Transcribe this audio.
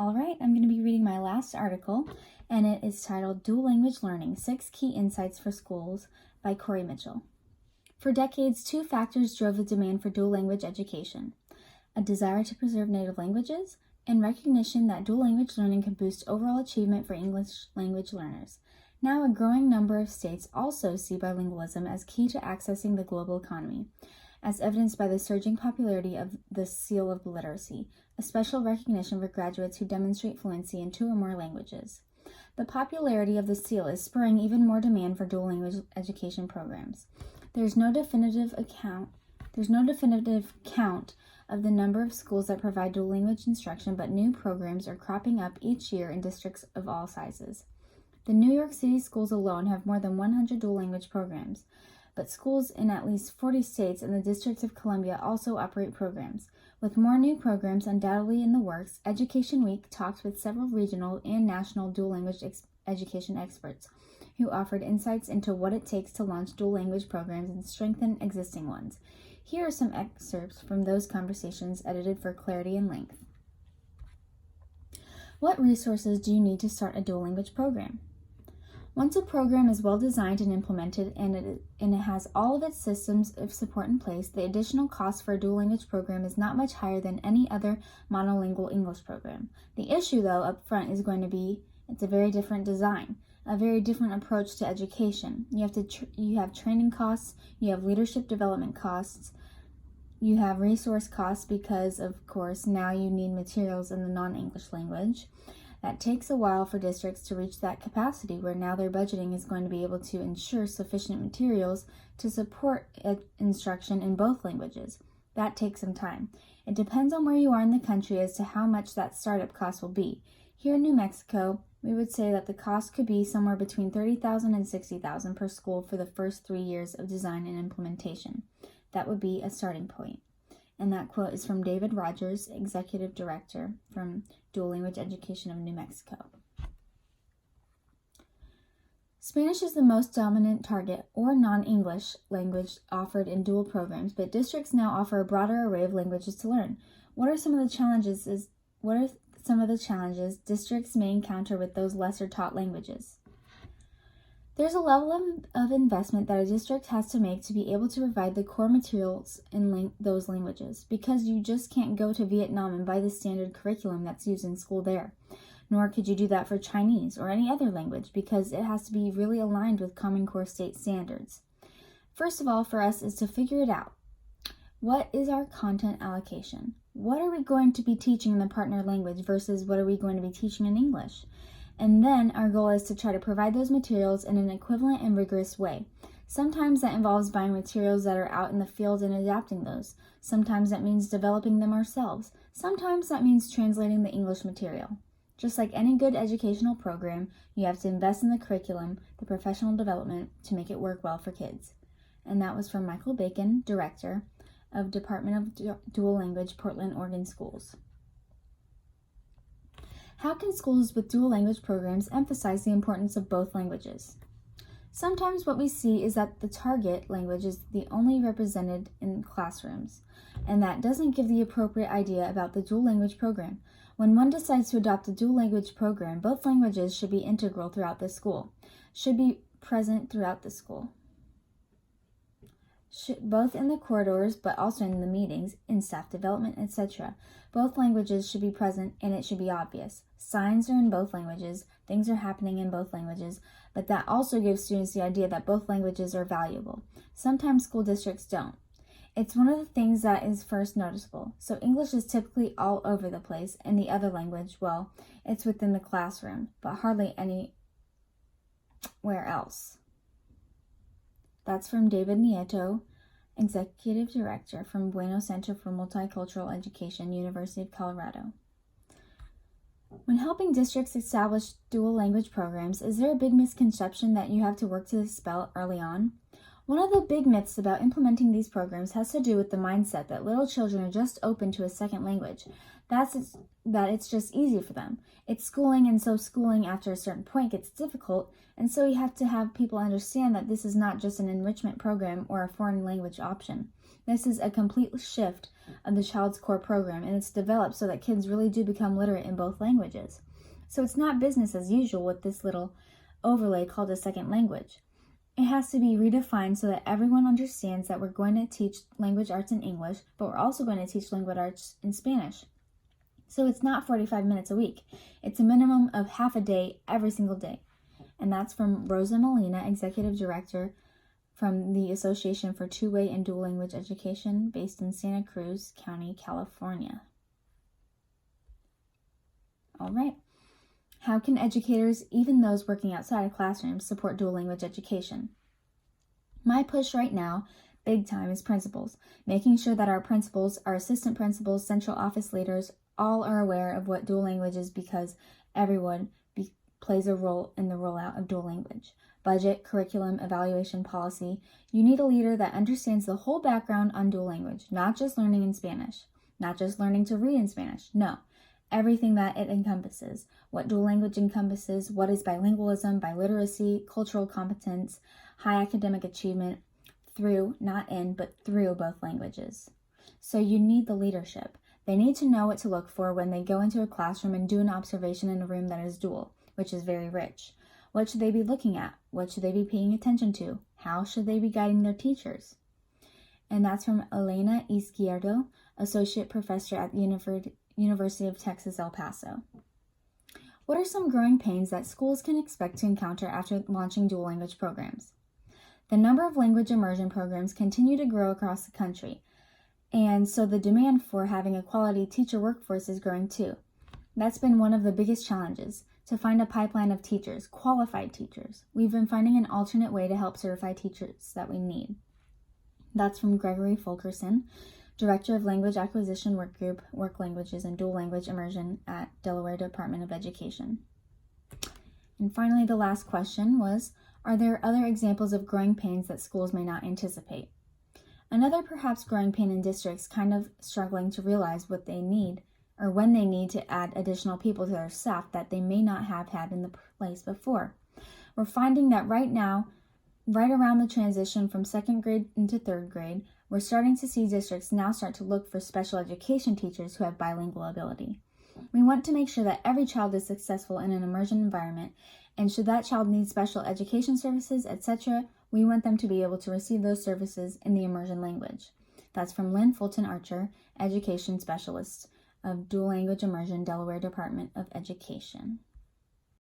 All right, I'm going to be reading my last article, and it is titled Dual Language Learning, 6 Key Insights for Schools by Corey Mitchell. For decades, two factors drove the demand for dual language education: a desire to preserve native languages and recognition that dual language learning can boost overall achievement for English language learners. Now, a growing number of states also see bilingualism as key to accessing the global economy, as evidenced by the surging popularity of the Seal of Literacy, a special recognition for graduates who demonstrate fluency in 2 or more languages. The popularity of the Seal is spurring even more demand for dual language education programs. There's no definitive count of the number of schools that provide dual language instruction, but new programs are cropping up each year in districts of all sizes. The New York City schools alone have more than 100 dual language programs, but schools in at least 40 states and the District of Columbia also operate programs. With more new programs undoubtedly in the works, Education Week talked with several regional and national dual language education experts who offered insights into what it takes to launch dual language programs and strengthen existing ones. Here are some excerpts from those conversations edited for clarity and length. What resources do you need to start a dual language program? Once a program is well designed and implemented and it has all of its systems of support in place, the additional cost for a dual language program is not much higher than any other monolingual English program. The issue, though, up front is going to be it's a very different design, a very different approach to education. You have training costs, you have leadership development costs, you have resource costs because, of course, now you need materials in the non-English language. That takes a while for districts to reach that capacity where now their budgeting is going to be able to ensure sufficient materials to support instruction in both languages. That takes some time. It depends on where you are in the country as to how much that startup cost will be. Here in New Mexico, we would say that the cost could be somewhere between $30,000 and $60,000 per school for the first 3 years of design and implementation. That would be a starting point. And that quote is from David Rogers, Executive Director from Dual Language Education of New Mexico. Spanish is the most dominant target or non-English language offered in dual programs, but districts now offer a broader array of languages to learn. What are some of the challenges districts may encounter with those lesser taught languages? There's a level of investment that a district has to make to be able to provide the core materials in those languages, because you just can't go to Vietnam and buy the standard curriculum that's used in school there. Nor could you do that for Chinese or any other language, because it has to be really aligned with Common Core state standards. First of all, for us is to figure it out. What is our content allocation? What are we going to be teaching in the partner language versus what are we going to be teaching in English? And then our goal is to try to provide those materials in an equivalent and rigorous way. Sometimes that involves buying materials that are out in the field and adapting those. Sometimes that means developing them ourselves. Sometimes that means translating the English material. Just like any good educational program, you have to invest in the curriculum, the professional development, to make it work well for kids. And that was from Michael Bacon, Director of Department of Dual Language, Portland, Oregon Schools. How can schools with dual language programs emphasize the importance of both languages? Sometimes what we see is that the target language is the only represented in classrooms, and that doesn't give the appropriate idea about the dual language program. When one decides to adopt a dual language program, both languages should be integral throughout the school, should be present throughout the school. Both in the corridors, but also in the meetings, in staff development, etc. Both languages should be present, and it should be obvious. Signs are in both languages, things are happening in both languages, but that also gives students the idea that both languages are valuable. Sometimes school districts don't. It's one of the things that is first noticeable. So English is typically all over the place, and the other language, well, it's within the classroom, but hardly anywhere else. That's from David Nieto, Executive Director from Bueno Center for Multicultural Education, University of Colorado. When helping districts establish dual language programs, is there a big misconception that you have to work to dispel early on? One of the big myths about implementing these programs has to do with the mindset that little children are just open to a second language, that it's just easy for them. It's schooling, and so schooling after a certain point gets difficult, and so you have to have people understand that this is not just an enrichment program or a foreign language option. This is a complete shift of the child's core program, and it's developed so that kids really do become literate in both languages. So it's not business as usual with this little overlay called a second language. It has to be redefined so that everyone understands that we're going to teach language arts in English, but we're also going to teach language arts in Spanish. So it's not 45 minutes a week. It's a minimum of half a day every single day. And that's from Rosa Molina, Executive Director from the Association for Two-Way and Dual Language Education, based in Santa Cruz County, California. All right. How can educators, even those working outside of classrooms, support dual language education? My push right now, big time, is principals, making sure that our principals, our assistant principals, central office leaders, all are aware of what dual language is, because everyone plays a role in the rollout of dual language. Budget, curriculum, evaluation, policy. You need a leader that understands the whole background on dual language, not just learning in Spanish, not just learning to read in Spanish. No, everything that it encompasses, what dual language encompasses, what is bilingualism, biliteracy, cultural competence, high academic achievement, through, not in, but through both languages. So you need the leadership. They need to know what to look for when they go into a classroom and do an observation in a room that is dual, which is very rich. What should they be looking at? What should they be paying attention to? How should they be guiding their teachers? And that's from Elena Izquierdo, Associate Professor at the University of Texas, El Paso. What are some growing pains that schools can expect to encounter after launching dual language programs? The number of language immersion programs continue to grow across the country, and so the demand for having a quality teacher workforce is growing too. That's been one of the biggest challenges, to find a pipeline of teachers, qualified teachers. We've been finding an alternate way to help certify teachers that we need. That's from Gregory Fulkerson, Director of Language Acquisition Work Group, Work Languages and Dual Language Immersion at Delaware Department of Education. And finally, the last question was, are there other examples of growing pains that schools may not anticipate? Another perhaps growing pain in districts kind of struggling to realize what they need, or when they need to add additional people to their staff that they may not have had in the place before. We're finding that right now, right around the transition from second grade into third grade, we're starting to see districts now start to look for special education teachers who have bilingual ability. We want to make sure that every child is successful in an immersion environment, and should that child need special education services, etc., we want them to be able to receive those services in the immersion language. That's from Lynn Fulton Archer, Education Specialist of Dual Language Immersion, Delaware Department of Education.